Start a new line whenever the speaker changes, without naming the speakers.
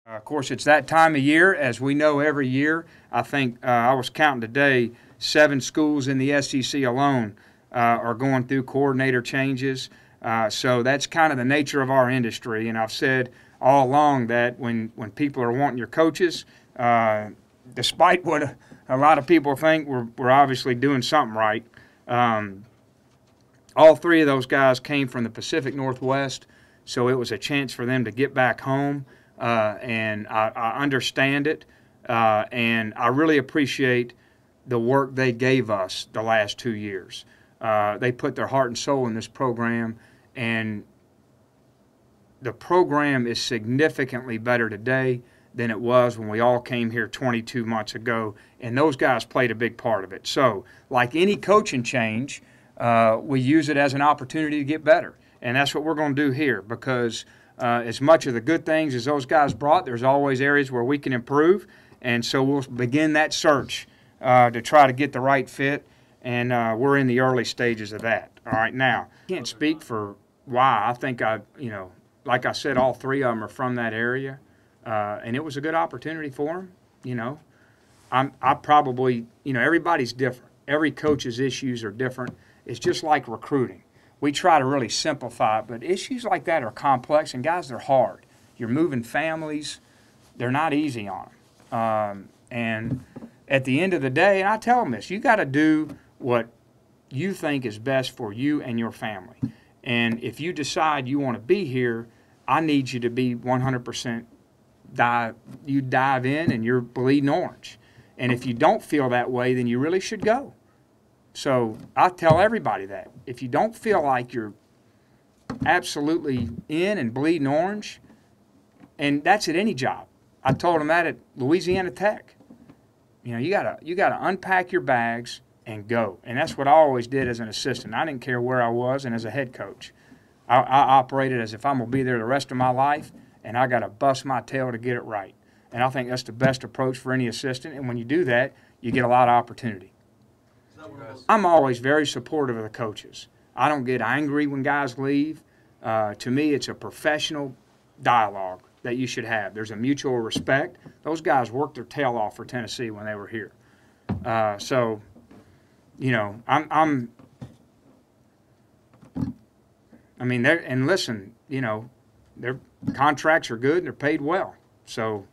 Of course, it's that time of year, as we know every year. I think I was counting today, 7 schools in the SEC alone are going through coordinator changes. So that's kind of the nature of our industry. And I've said all along that when people are wanting your coaches, despite what a lot of people think, we're obviously doing something right. All 3 of those guys came from the Pacific Northwest, so it was a chance for them to get back home. And I understand it, and I really appreciate the work they gave us the last 2 years. They put their heart and soul in this program, and the program is significantly better today than it was when we all came here 22 months ago, and those guys played a big part of it. So, like any coaching change, we use it as an opportunity to get better, and that's what we're going to do here, because as much of the good things as those guys brought, there's always areas where we can improve, and so we'll begin that search to try to get the right fit, and we're in the early stages of that. All right, now, I can't speak for why. I think like I said, all 3 of them are from that area, and it was a good opportunity for them. I probably, everybody's different. Every coach's issues are different. It's just like recruiting. We try to really simplify it, but issues like that are complex, and guys, they're hard. You're moving families. They're not easy on them. And at the end of the day, and I tell them this, you got to do what you think is best for you and your family. And if you decide you want to be here, I need you to be 100% you dive in and you're bleeding orange. And if you don't feel that way, then you really should go. So I tell everybody that. If you don't feel like you're absolutely in and bleeding orange, and that's at any job. I told them that at Louisiana Tech. You gotta unpack your bags and go. And that's what I always did as an assistant. I didn't care where I was, and as a head coach. I operated as if I'm going to be there the rest of my life, and I got to bust my tail to get it right. And I think that's the best approach for any assistant, and when you do that, you get a lot of opportunity. I'm always very supportive of the coaches. I don't get angry when guys leave. To me, it's a professional dialogue that you should have. There's a mutual respect. Those guys worked their tail off for Tennessee when they were here. Listen, their contracts are good and they're paid well. So